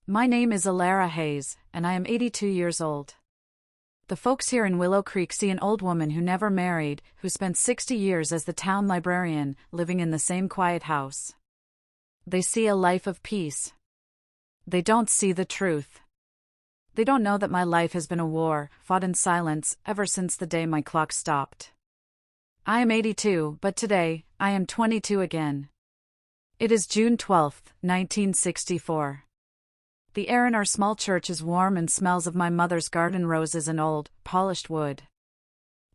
My name is Alara Hayes, and I am 82 years old. The folks here in Willow Creek see an old woman who never married, who spent 60 years as the town librarian, living in the same quiet house. They see a life of peace. They don't see the truth. They don't know that my life has been a war, fought in silence, ever since the day my clock stopped. I am 82, but today, I am 22 again. It is June 12, 1964. The air in our small church is warm and smells of my mother's garden roses and old, polished wood.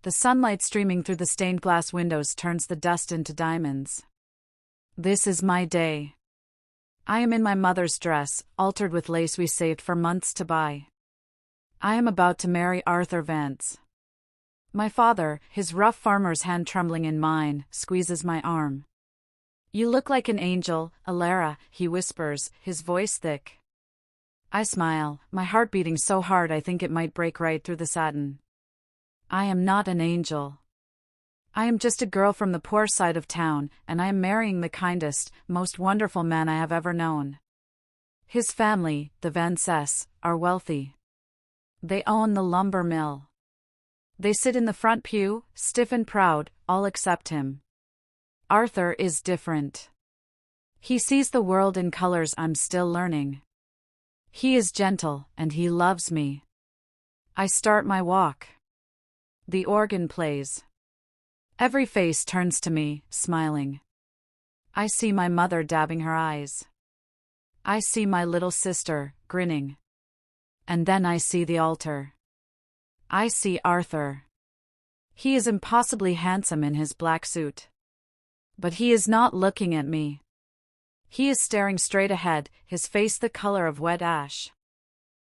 The sunlight streaming through the stained glass windows turns the dust into diamonds. This is my day. I am in my mother's dress, altered with lace we saved for months to buy. I am about to marry Arthur Vance. My father, his rough farmer's hand trembling in mine, squeezes my arm. "You look like an angel, Alara," he whispers, his voice thick. I smile, my heart beating so hard I think it might break right through the satin. I am not an angel. I am just a girl from the poor side of town, and I am marrying the kindest, most wonderful man I have ever known. His family, the Vances, are wealthy. They own the lumber mill. They sit in the front pew, stiff and proud, all except him. Arthur is different. He sees the world in colors I'm still learning. He is gentle, and he loves me. I start my walk. The organ plays. Every face turns to me, smiling. I see my mother dabbing her eyes. I see my little sister, grinning. And then I see the altar. I see Arthur. He is impossibly handsome in his black suit. But he is not looking at me. He is staring straight ahead, his face the color of wet ash.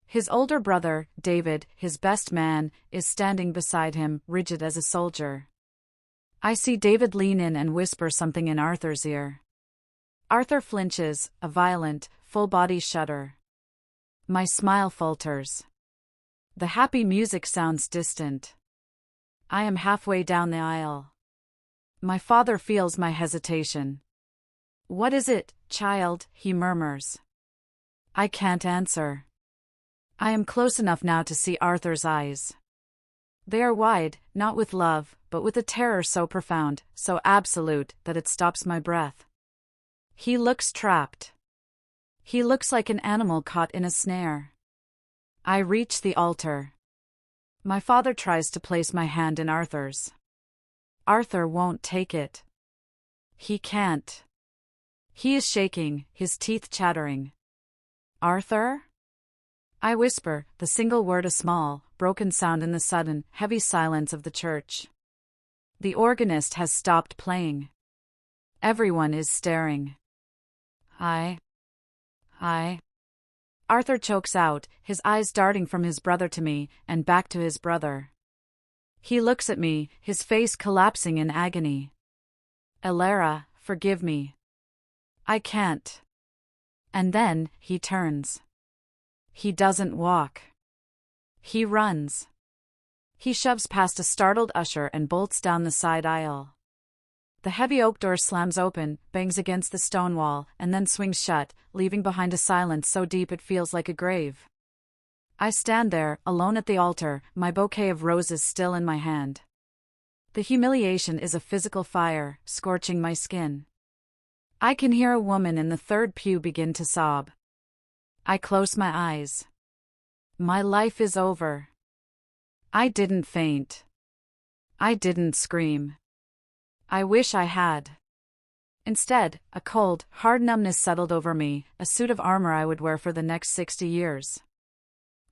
His older brother, David, his best man, is standing beside him, rigid as a soldier. I see David lean in and whisper something in Arthur's ear. Arthur flinches, a violent, full-body shudder. My smile falters. The happy music sounds distant. I am halfway down the aisle. My father feels my hesitation. "What is it, child?" he murmurs. I can't answer. I am close enough now to see Arthur's eyes. They are wide, not with love, but with a terror so profound, so absolute, that it stops my breath. He looks trapped. He looks like an animal caught in a snare. I reach the altar. My father tries to place my hand in Arthur's. Arthur won't take it. He can't. He is shaking, his teeth chattering. "Arthur?" I whisper, the single word a small, broken sound in the sudden, heavy silence of the church. The organist has stopped playing. Everyone is staring. I. Arthur chokes out, his eyes darting from his brother to me, and back to his brother. He looks at me, his face collapsing in agony. "Alara, forgive me. I can't." And then, he turns. He doesn't walk. He runs. He shoves past a startled usher and bolts down the side aisle. The heavy oak door slams open, bangs against the stone wall, and then swings shut, leaving behind a silence so deep it feels like a grave. I stand there, alone at the altar, my bouquet of roses still in my hand. The humiliation is a physical fire, scorching my skin. I can hear a woman in the third pew begin to sob. I close my eyes. My life is over. I didn't faint. I didn't scream. I wish I had. Instead, a cold, hard numbness settled over me, a suit of armor I would wear for the next 60 years.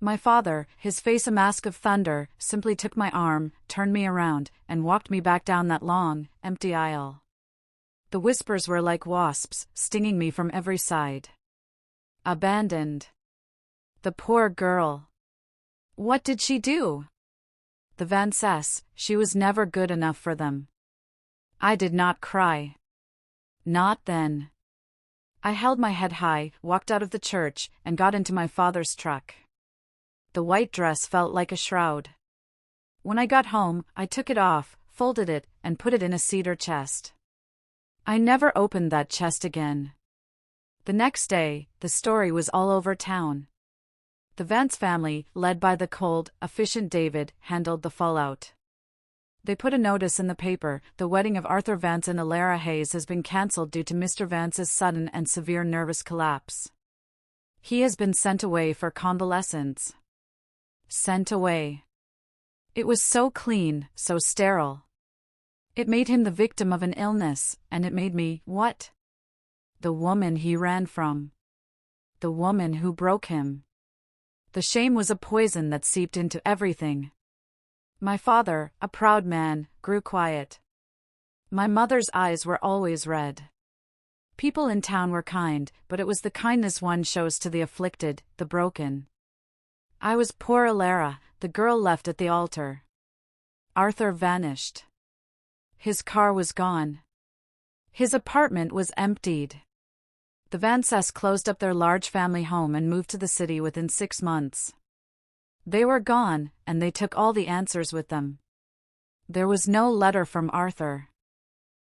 My father, his face a mask of thunder, simply took my arm, turned me around, and walked me back down that long, empty aisle. The whispers were like wasps, stinging me from every side. Abandoned. The poor girl. What did she do? The Vances, she was never good enough for them. I did not cry. Not then. I held my head high, walked out of the church, and got into my father's truck. The white dress felt like a shroud. When I got home, I took it off, folded it, and put it in a cedar chest. I never opened that chest again. The next day, the story was all over town. The Vance family, led by the cold, efficient David, handled the fallout. They put a notice in the paper: the wedding of Arthur Vance and Alara Hayes has been cancelled due to Mr. Vance's sudden and severe nervous collapse. He has been sent away for convalescence. Sent away. It was so clean, so sterile. It made him the victim of an illness, and it made me, what? The woman he ran from. The woman who broke him. The shame was a poison that seeped into everything. My father, a proud man, grew quiet. My mother's eyes were always red. People in town were kind, but it was the kindness one shows to the afflicted, the broken. I was poor Alara, the girl left at the altar. Arthur vanished. His car was gone. His apartment was emptied. The Vances closed up their large family home and moved to the city within 6 months. They were gone, and they took all the answers with them. There was no letter from Arthur.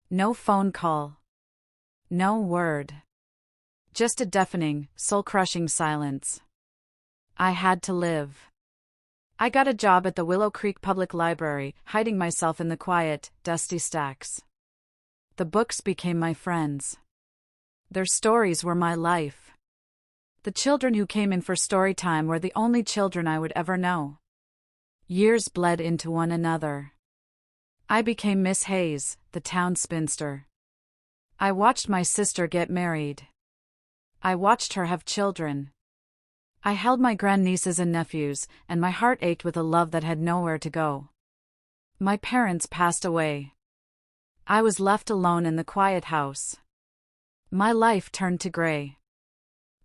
No phone call. No word. Just a deafening, soul-crushing silence. I had to live. I got a job at the Willow Creek Public Library, hiding myself in the quiet, dusty stacks. The books became my friends. Their stories were my life. The children who came in for story time were the only children I would ever know. Years bled into one another. I became Miss Hayes, the town spinster. I watched my sister get married. I watched her have children. I held my grandnieces and nephews, and my heart ached with a love that had nowhere to go. My parents passed away. I was left alone in the quiet house. My life turned to gray.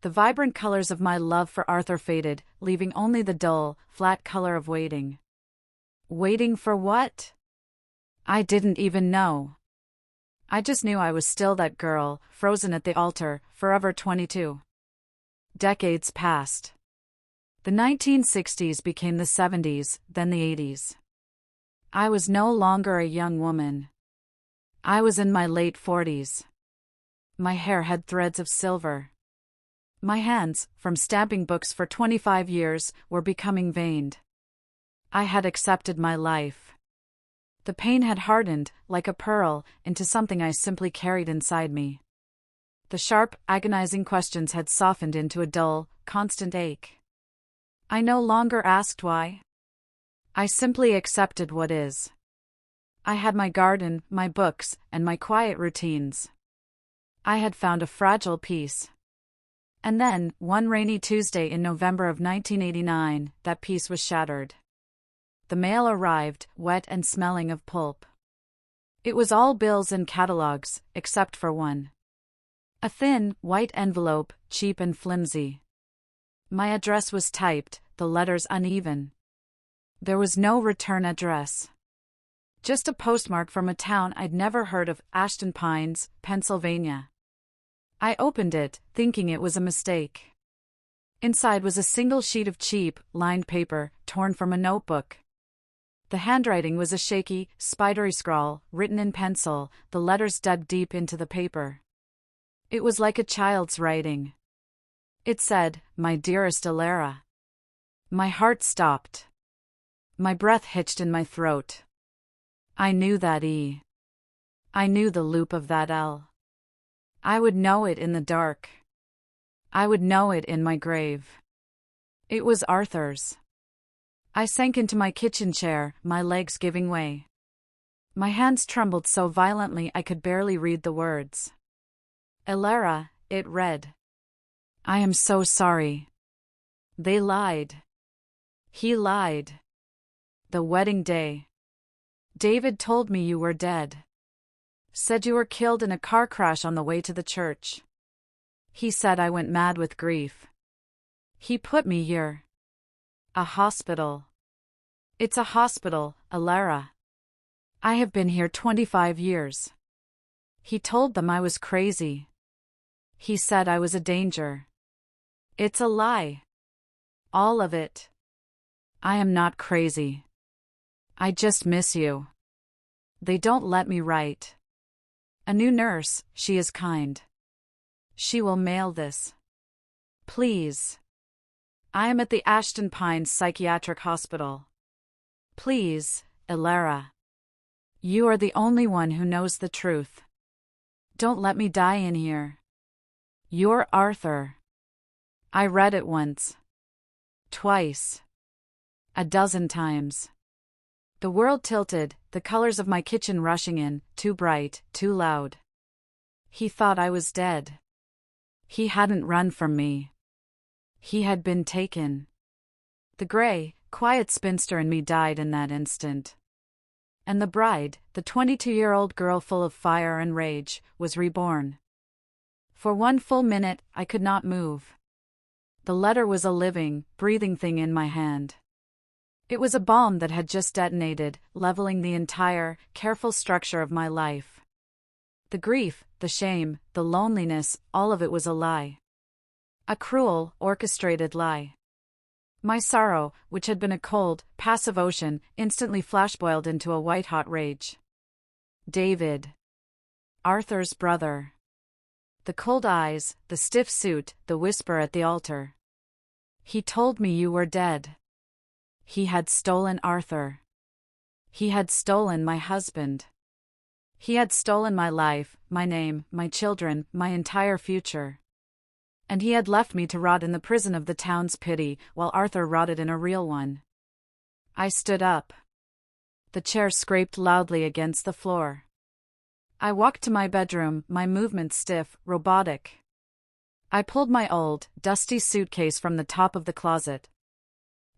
The vibrant colors of my love for Arthur faded, leaving only the dull, flat color of waiting. Waiting for what? I didn't even know. I just knew I was still that girl, frozen at the altar, forever 22. Decades passed. The 1960s became the 70s, then the 80s. I was no longer a young woman. I was in my late 40s. My hair had threads of silver. My hands, from stamping books for 25 years, were becoming veined. I had accepted my life. The pain had hardened, like a pearl, into something I simply carried inside me. The sharp, agonizing questions had softened into a dull, constant ache. I no longer asked why. I simply accepted what is. I had my garden, my books, and my quiet routines. I had found a fragile peace. And then, one rainy Tuesday in November of 1989, that peace was shattered. The mail arrived, wet and smelling of pulp. It was all bills and catalogs, except for one. A thin, white envelope, cheap and flimsy. My address was typed, the letters uneven. There was no return address. Just a postmark from a town I'd never heard of, Ashton Pines, Pennsylvania. I opened it, thinking it was a mistake. Inside was a single sheet of cheap, lined paper, torn from a notebook. The handwriting was a shaky, spidery scrawl, written in pencil, the letters dug deep into the paper. It was like a child's writing. It said, "My dearest Alara." My heart stopped. My breath hitched in my throat. I knew that E. I knew the loop of that L. I would know it in the dark. I would know it in my grave. It was Arthur's. I sank into my kitchen chair, my legs giving way. My hands trembled so violently I could barely read the words. Alara, it read. I am so sorry. They lied. He lied. The wedding day. David told me you were dead. Said you were killed in a car crash on the way to the church. He said I went mad with grief. He put me here. A hospital. It's a hospital, Alara. I have been here 25 years. He told them I was crazy. He said I was a danger. It's a lie. All of it. I am not crazy. I just miss you. They don't let me write. A new nurse, she is kind. She will mail this. Please. I am at the Ashton Pines Psychiatric Hospital. Please, Elara. You are the only one who knows the truth. Don't let me die in here. You're Arthur. I read it once. Twice. A dozen times. The world tilted, the colors of my kitchen rushing in, too bright, too loud. He thought I was dead. He hadn't run from me. He had been taken. The gray, quiet spinster in me died in that instant. And the bride, the 22-year-old girl full of fire and rage, was reborn. For 1 full minute, I could not move. The letter was a living, breathing thing in my hand. It was a bomb that had just detonated, leveling the entire, careful structure of my life. The grief, the shame, the loneliness, all of it was a lie. A cruel, orchestrated lie. My sorrow, which had been a cold, passive ocean, instantly flash-boiled into a white-hot rage. David. Arthur's brother. The cold eyes, the stiff suit, the whisper at the altar. He told me you were dead. He had stolen Arthur. He had stolen my husband. He had stolen my life, my name, my children, my entire future. And he had left me to rot in the prison of the town's pity, while Arthur rotted in a real one. I stood up. The chair scraped loudly against the floor. I walked to my bedroom, my movements stiff, robotic. I pulled my old, dusty suitcase from the top of the closet.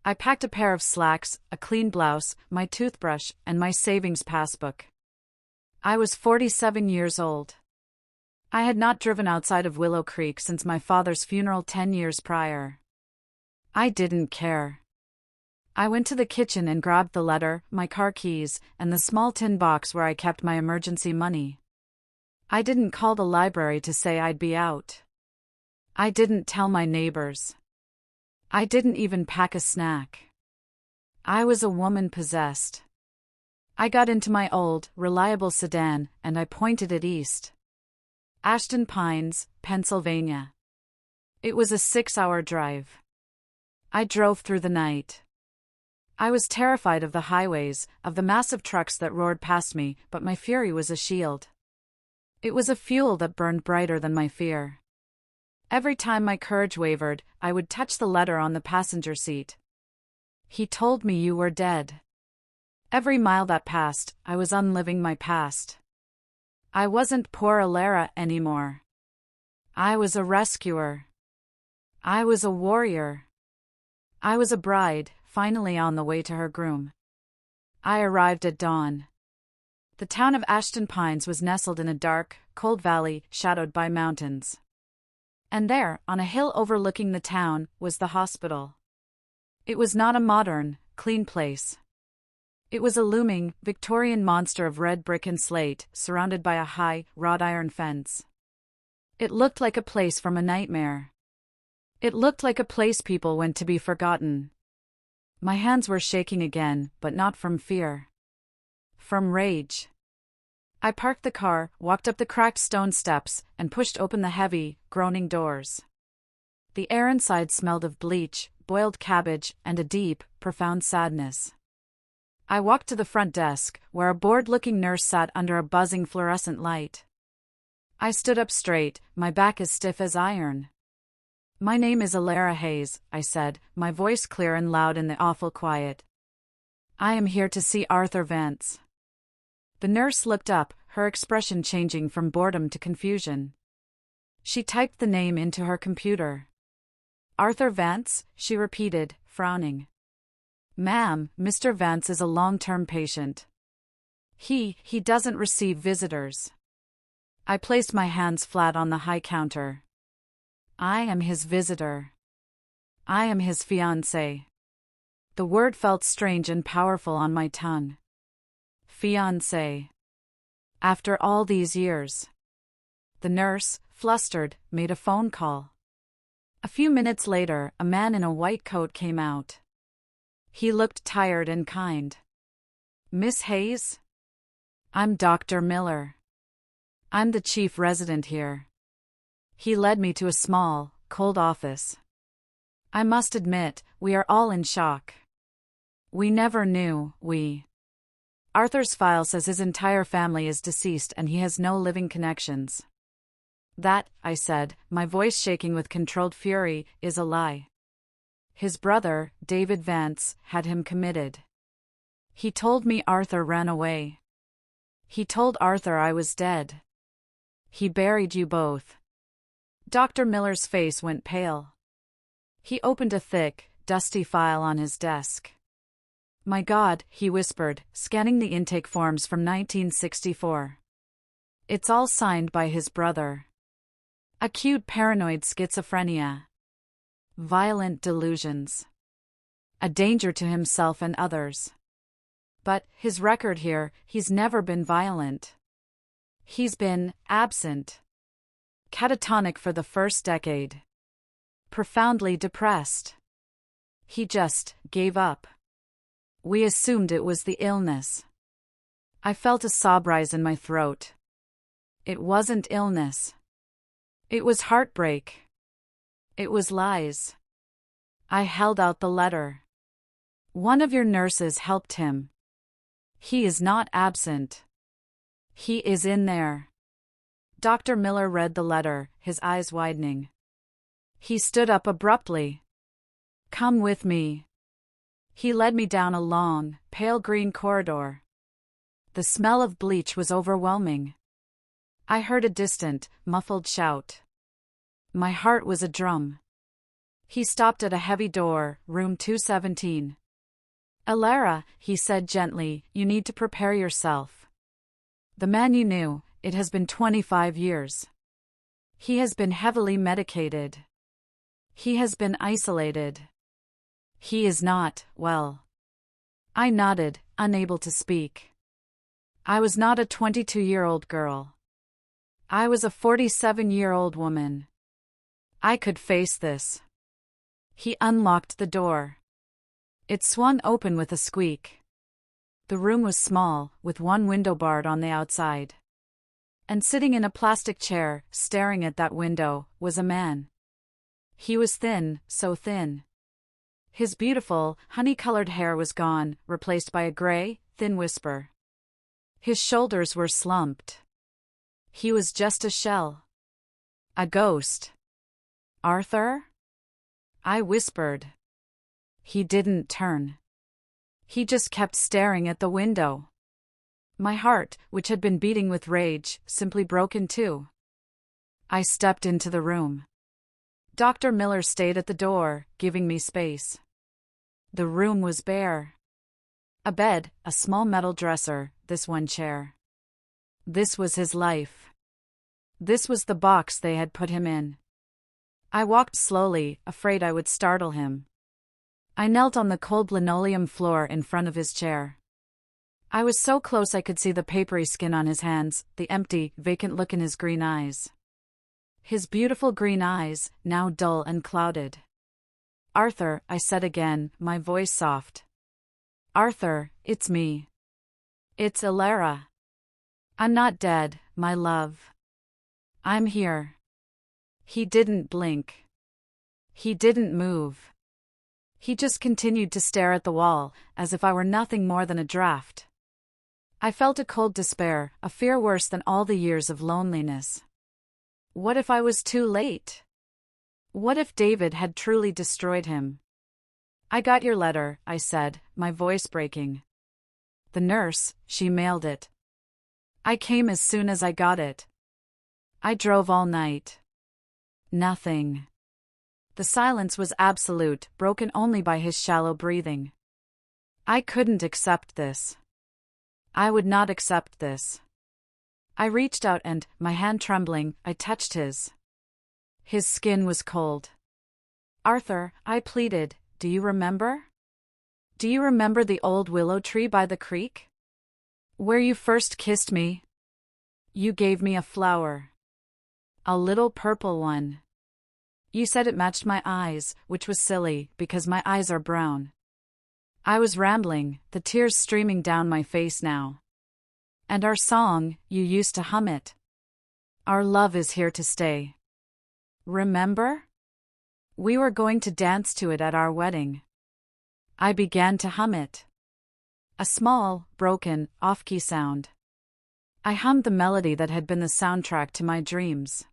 I packed a pair of slacks, a clean blouse, my toothbrush, and my savings passbook. I was 47 years old. I had not driven outside of Willow Creek since my father's funeral 10 years prior. I didn't care. I went to the kitchen and grabbed the letter, my car keys, and the small tin box where I kept my emergency money. I didn't call the library to say I'd be out. I didn't tell my neighbors. I didn't even pack a snack. I was a woman possessed. I got into my old, reliable sedan, and I pointed it east. Ashton Pines, Pennsylvania. It was a 6-hour drive. I drove through the night. I was terrified of the highways, of the massive trucks that roared past me, but my fury was a shield. It was a fuel that burned brighter than my fear. Every time my courage wavered, I would touch the letter on the passenger seat. He told me you were dead. Every mile that passed, I was unliving my past. I wasn't poor Elara anymore. I was a rescuer. I was a warrior. I was a bride, finally on the way to her groom. I arrived at dawn. The town of Ashton Pines was nestled in a dark, cold valley, shadowed by mountains. And there, on a hill overlooking the town, was the hospital. It was not a modern, clean place. It was a looming, Victorian monster of red brick and slate, surrounded by a high, wrought iron fence. It looked like a place from a nightmare. It looked like a place people went to be forgotten. My hands were shaking again, but not from fear. From rage. I parked the car, walked up the cracked stone steps, and pushed open the heavy, groaning doors. The air inside smelled of bleach, boiled cabbage, and a deep, profound sadness. I walked to the front desk, where a bored-looking nurse sat under a buzzing fluorescent light. I stood up straight, my back as stiff as iron. "My name is Elara Hayes," I said, my voice clear and loud in the awful quiet. "I am here to see Arthur Vance." The nurse looked up, her expression changing from boredom to confusion. She typed the name into her computer. "Arthur Vance?" she repeated, frowning. "Ma'am, Mr. Vance is a long-term patient. He doesn't receive visitors." I placed my hands flat on the high counter. "I am his visitor. I am his fiancé." The word felt strange and powerful on my tongue. Fiancé. After all these years. The nurse, flustered, made a phone call. A few minutes later, a man in a white coat came out. He looked tired and kind. "Miss Hayes? I'm Dr. Miller. I'm the chief resident here." He led me to a small, cold office. I must admit, we are all in shock. We never knew, Arthur's file says his entire family is deceased and he has no living connections. That, I said, my voice shaking with controlled fury, is a lie. His brother, David Vance, had him committed. He told me Arthur ran away. He told Arthur I was dead. He buried you both. Dr. Miller's face went pale. He opened a thick, dusty file on his desk. My God, he whispered, scanning the intake forms from 1964. It's all signed by his brother. Acute paranoid schizophrenia. Violent delusions. A danger to himself and others. But, his record here, he's never been violent. He's been absent. Catatonic for the first decade. Profoundly depressed. He just gave up. We assumed it was the illness. I felt a sob rise in my throat. It wasn't illness. It was heartbreak. It was lies. I held out the letter. One of your nurses helped him. He is not absent. He is in there. Dr. Miller read the letter, his eyes widening. He stood up abruptly. Come with me. He led me down a long, pale green corridor. The smell of bleach was overwhelming. I heard a distant, muffled shout. My heart was a drum. He stopped at a heavy door, room 217. Alara, he said gently, you need to prepare yourself. The man you knew, it has been 25 years. He has been heavily medicated. He has been isolated. He is not well. I nodded, unable to speak. I was not a 22-year-old girl. I was a 47-year-old woman. I could face this. He unlocked the door. It swung open with a squeak. The room was small, with one window barred on the outside. And sitting in a plastic chair, staring at that window, was a man. He was thin, so thin. His beautiful, honey-colored hair was gone, replaced by a gray, thin whisper. His shoulders were slumped. He was just a shell. A ghost. Arthur? I whispered. He didn't turn. He just kept staring at the window. My heart, which had been beating with rage, simply broke in two. I stepped into the room. Dr. Miller stayed at the door, giving me space. The room was bare. A bed, a small metal dresser, this one chair. This was his life. This was the box they had put him in. I walked slowly, afraid I would startle him. I knelt on the cold linoleum floor in front of his chair. I was so close I could see the papery skin on his hands, the empty, vacant look in his green eyes. His beautiful green eyes, now dull and clouded. Arthur, I said again, my voice soft. Arthur, it's me. It's Alara. I'm not dead, my love. I'm here. He didn't blink. He didn't move. He just continued to stare at the wall, as if I were nothing more than a draft. I felt a cold despair, a fear worse than all the years of loneliness. What if I was too late? What if David had truly destroyed him? I got your letter, I said, my voice breaking. The nurse, she mailed it. I came as soon as I got it. I drove all night. Nothing. The silence was absolute, broken only by his shallow breathing. I couldn't accept this. I would not accept this. I reached out and, my hand trembling, I touched his. His skin was cold. Arthur, I pleaded, do you remember? Do you remember the old willow tree by the creek? Where you first kissed me? You gave me a flower. A little purple one. You said it matched my eyes, which was silly, because my eyes are brown. I was rambling, the tears streaming down my face now. And our song, you used to hum it. Our love is here to stay. remember? We were going to dance to it at our wedding. I began to hum it. A small, broken, off-key sound. I hummed the melody that had been the soundtrack to my dreams.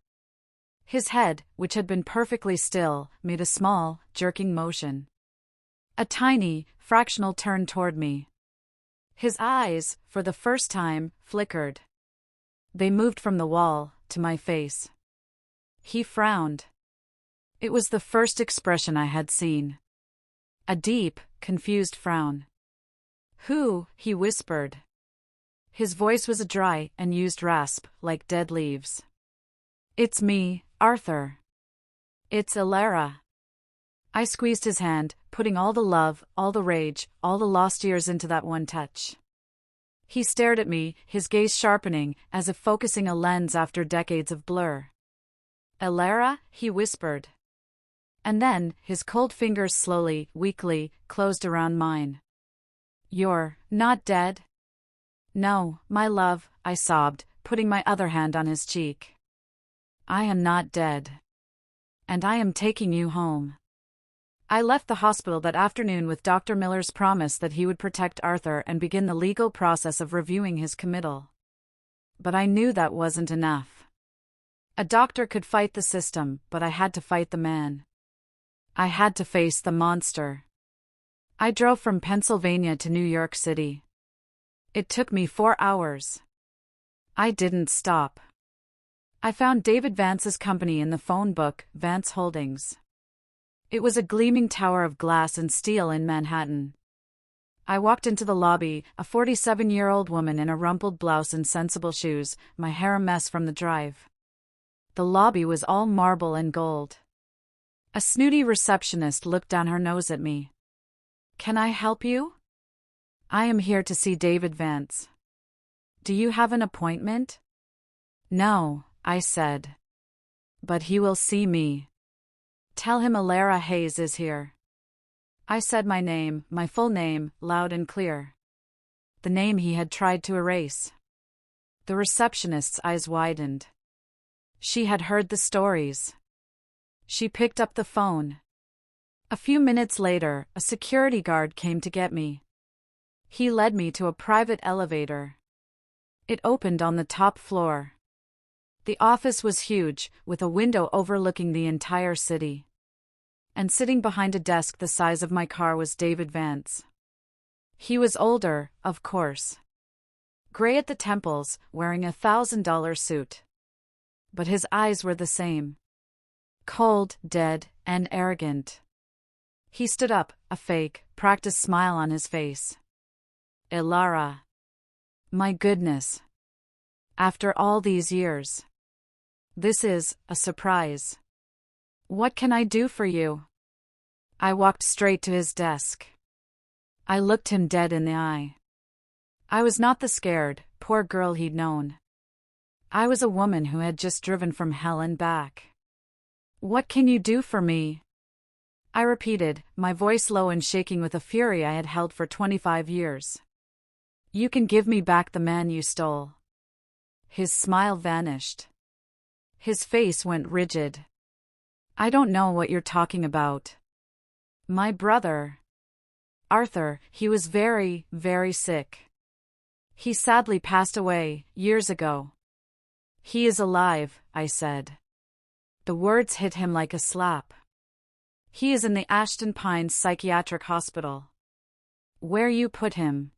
His head, which had been perfectly still, made a small, jerking motion. A tiny, fractional turn toward me. His eyes, for the first time, flickered. They moved from the wall to my face. He frowned. It was the first expression I had seen. A deep, confused frown. "Who?" he whispered. His voice was a dry and used rasp, like dead leaves. "It's me, Arthur. It's Elara." I squeezed his hand, putting all the love, all the rage, all the lost years into that one touch. He stared at me, his gaze sharpening, as if focusing a lens after decades of blur. "Elara," he whispered. And then, his cold fingers slowly, weakly, closed around mine. "You're not dead?" "No, my love," I sobbed, putting my other hand on his cheek. "I am not dead. And I am taking you home." I left the hospital that afternoon with Dr. Miller's promise that he would protect Arthur and begin the legal process of reviewing his committal. But I knew that wasn't enough. A doctor could fight the system, but I had to fight the man. I had to face the monster. I drove from Pennsylvania to New York City. It took me 4 hours. I didn't stop. I found David Vance's company in the phone book, Vance Holdings. It was a gleaming tower of glass and steel in Manhattan. I walked into the lobby, a 47-year-old woman in a rumpled blouse and sensible shoes, my hair a mess from the drive. The lobby was all marble and gold. A snooty receptionist looked down her nose at me. "Can I help you?" "I am here to see David Vance." "Do you have an appointment?" "No," I said. "But he will see me. Tell him Elara Hayes is here." I said my name, my full name, loud and clear. The name he had tried to erase. The receptionist's eyes widened. She had heard the stories. She picked up the phone. A few minutes later, a security guard came to get me. He led me to a private elevator. It opened on the top floor. The office was huge, with a window overlooking the entire city. And sitting behind a desk the size of my car was David Vance. He was older, of course. Gray at the temples, wearing a $1,000 suit. But his eyes were the same. Cold, dead, and arrogant. He stood up, a fake, practiced smile on his face. "Elara. My goodness. After all these years. This is a surprise. What can I do for you?" I walked straight to his desk. I looked him dead in the eye. I was not the scared, poor girl he'd known. I was a woman who had just driven from hell and back. "What can you do for me?" I repeated, my voice low and shaking with a fury I had held for 25 years. "You can give me back the man you stole." His smile vanished. His face went rigid. "I don't know what you're talking about." "My brother. Arthur, he was very, very sick. He sadly passed away, years ago." "He is alive," I said. The words hit him like a slap. "He is in the Ashton Pines Psychiatric Hospital. Where you put him.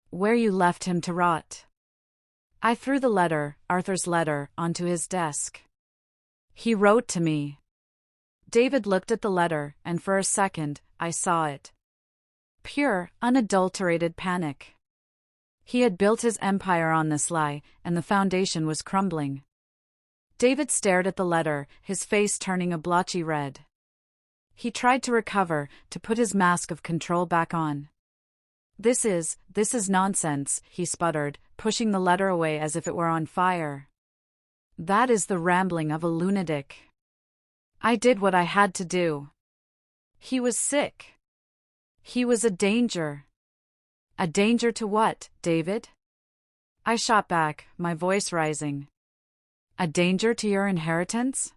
Where you left him to rot." I threw the letter, Arthur's letter, onto his desk. "He wrote to me." David looked at the letter, and for a second, I saw it. Pure, unadulterated panic. He had built his empire on this lie, and the foundation was crumbling. David stared at the letter, his face turning a blotchy red. He tried to recover, to put his mask of control back on. This is nonsense," he sputtered, pushing the letter away as if it were on fire. "That is the rambling of a lunatic. I did what I had to do. He was sick. He was a danger." "A danger to what, David?" I shot back, my voice rising. "A danger to your inheritance?"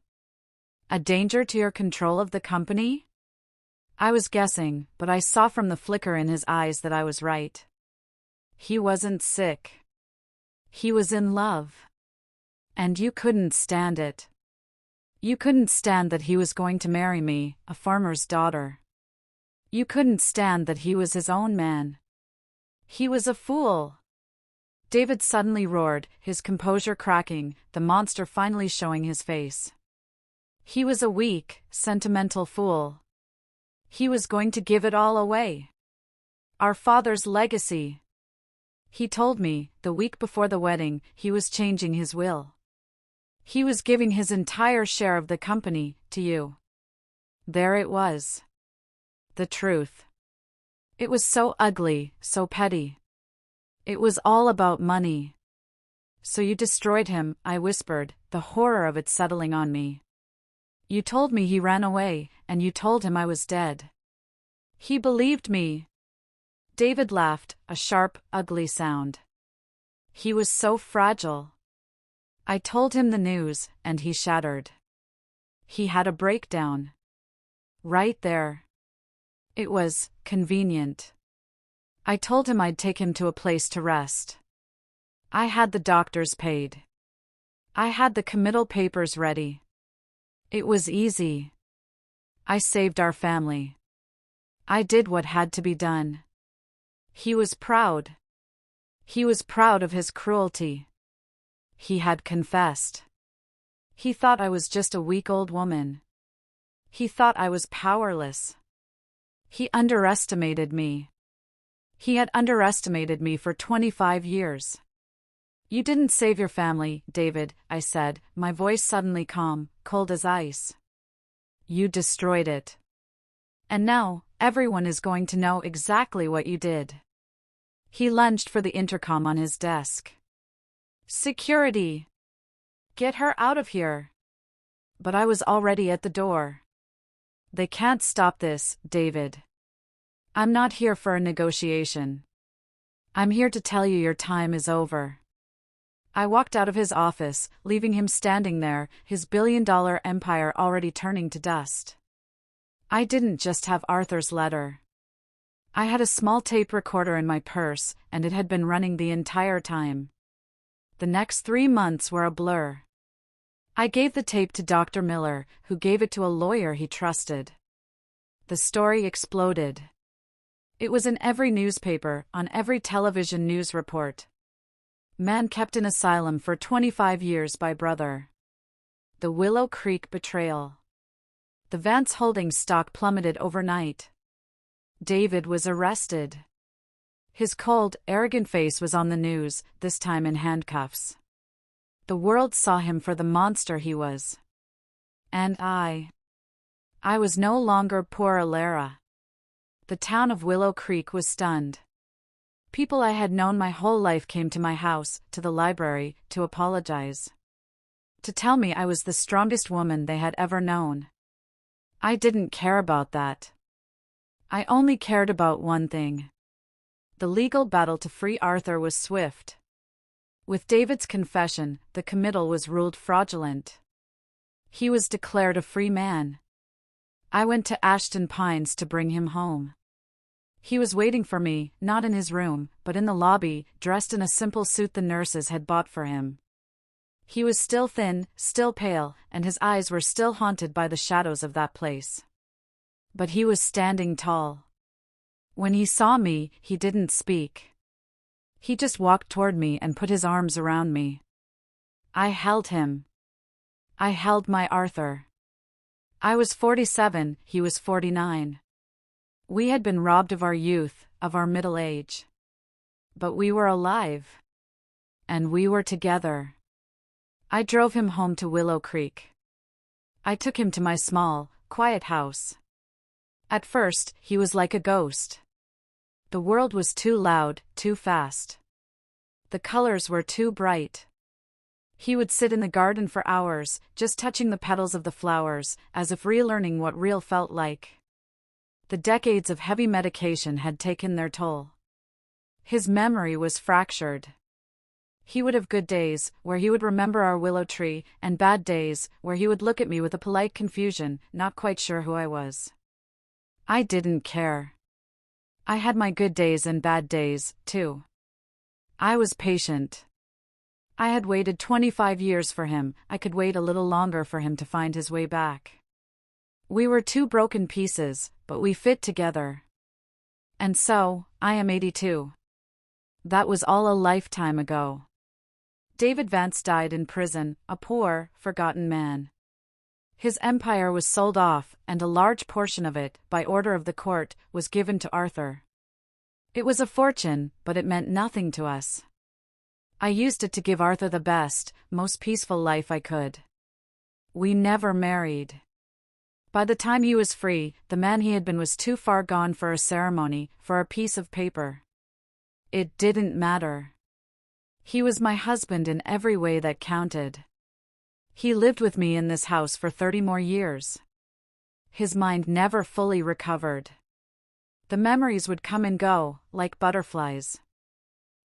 A danger to your control of the company? I was guessing, but I saw from the flicker in his eyes that I was right. He wasn't sick. He was in love. And you couldn't stand it. You couldn't stand that he was going to marry me, a farmer's daughter. You couldn't stand that he was his own man. He was a fool. David suddenly roared, his composure cracking, the monster finally showing his face. He was a weak, sentimental fool. He was going to give it all away. Our father's legacy. He told me, the week before the wedding, he was changing his will. He was giving his entire share of the company to you. There it was. The truth. It was so ugly, so petty. It was all about money. So you destroyed him, I whispered, the horror of it settling on me. You told me he ran away, and you told him I was dead. He believed me. David laughed, a sharp, ugly sound. He was so fragile. I told him the news, and he shattered. He had a breakdown. Right there. It was convenient. I told him I'd take him to a place to rest. I had the doctors paid. I had the committal papers ready. It was easy. I saved our family. I did what had to be done. He was proud. He was proud of his cruelty. He had confessed. He thought I was just a weak old woman. He thought I was powerless. He underestimated me. He had underestimated me for 25 years. You didn't save your family, David, I said, my voice suddenly calm, cold as ice. You destroyed it. And now, everyone is going to know exactly what you did. He lunged for the intercom on his desk. Security! Get her out of here! But I was already at the door. They can't stop this, David. I'm not here for a negotiation. I'm here to tell you your time is over. I walked out of his office, leaving him standing there, his billion-dollar empire already turning to dust. I didn't just have Arthur's letter. I had a small tape recorder in my purse, and it had been running the entire time. The next 3 months were a blur. I gave the tape to Dr. Miller, who gave it to a lawyer he trusted. The story exploded. It was in every newspaper, on every television news report. Man kept in asylum for 25 years by brother. The Willow Creek betrayal. The Vance Holdings stock plummeted overnight. David was arrested. His cold, arrogant face was on the news, this time in handcuffs. The world saw him for the monster he was. And I was no longer poor Alara. The town of Willow Creek was stunned. People I had known my whole life came to my house, to the library, to apologize. To tell me I was the strongest woman they had ever known. I didn't care about that. I only cared about one thing. The legal battle to free Arthur was swift. With David's confession, the committal was ruled fraudulent. He was declared a free man. I went to Ashton Pines to bring him home. He was waiting for me, not in his room, but in the lobby, dressed in a simple suit the nurses had bought for him. He was still thin, still pale, and his eyes were still haunted by the shadows of that place. But he was standing tall. When he saw me, he didn't speak. He just walked toward me and put his arms around me. I held him. I held my Arthur. I was 47, he was 49. We had been robbed of our youth, of our middle age. But we were alive. And we were together. I drove him home to Willow Creek. I took him to my small, quiet house. At first, he was like a ghost. The world was too loud, too fast. The colors were too bright. He would sit in the garden for hours, just touching the petals of the flowers, as if relearning what real felt like. The decades of heavy medication had taken their toll. His memory was fractured. He would have good days, where he would remember our willow tree, and bad days, where he would look at me with a polite confusion, not quite sure who I was. I didn't care. I had my good days and bad days, too. I was patient. I had waited 25 years for him. I could wait a little longer for him to find his way back. We were two broken pieces, but we fit together. And so, I am 82. That was all a lifetime ago. David Vance died in prison, a poor, forgotten man. His empire was sold off, and a large portion of it, by order of the court, was given to Arthur. It was a fortune, but it meant nothing to us. I used it to give Arthur the best, most peaceful life I could. We never married. By the time he was free, the man he had been was too far gone for a ceremony, for a piece of paper. It didn't matter. He was my husband in every way that counted. He lived with me in this house for 30 more years. His mind never fully recovered. The memories would come and go, like butterflies.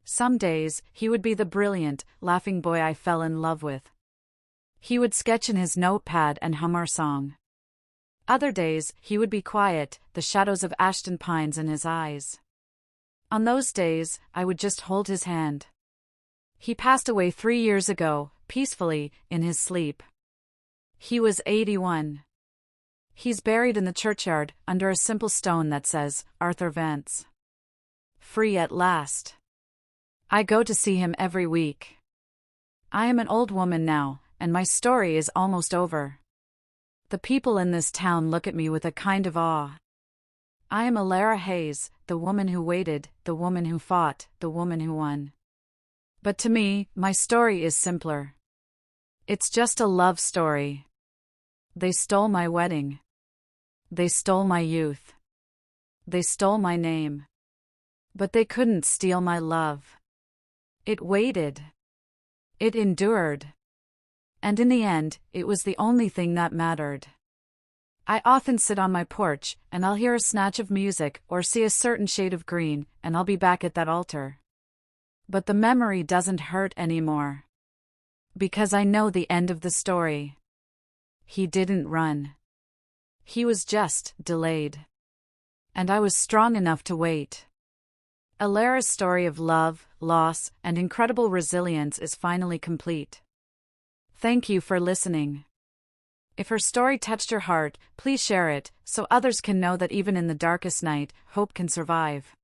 Some days, he would be the brilliant, laughing boy I fell in love with. He would sketch in his notepad and hum our song. Other days, he would be quiet, the shadows of Ashton pines in his eyes. On those days, I would just hold his hand. He passed away 3 years ago, peacefully, in his sleep. He was 81. He's buried in the churchyard, under a simple stone that says, Arthur Vance. Free at last. I go to see him every week. I am an old woman now, and my story is almost over. The people in this town look at me with a kind of awe. I am Alara Hayes, the woman who waited, the woman who fought, the woman who won. But to me, my story is simpler. It's just a love story. They stole my wedding. They stole my youth. They stole my name. But they couldn't steal my love. It waited. It endured. And in the end, it was the only thing that mattered. I often sit on my porch, and I'll hear a snatch of music or see a certain shade of green, and I'll be back at that altar. But the memory doesn't hurt anymore. Because I know the end of the story. He didn't run. He was just delayed. And I was strong enough to wait. Alara's story of love, loss, and incredible resilience is finally complete. Thank you for listening. If her story touched your heart, please share it, so others can know that even in the darkest night, hope can survive.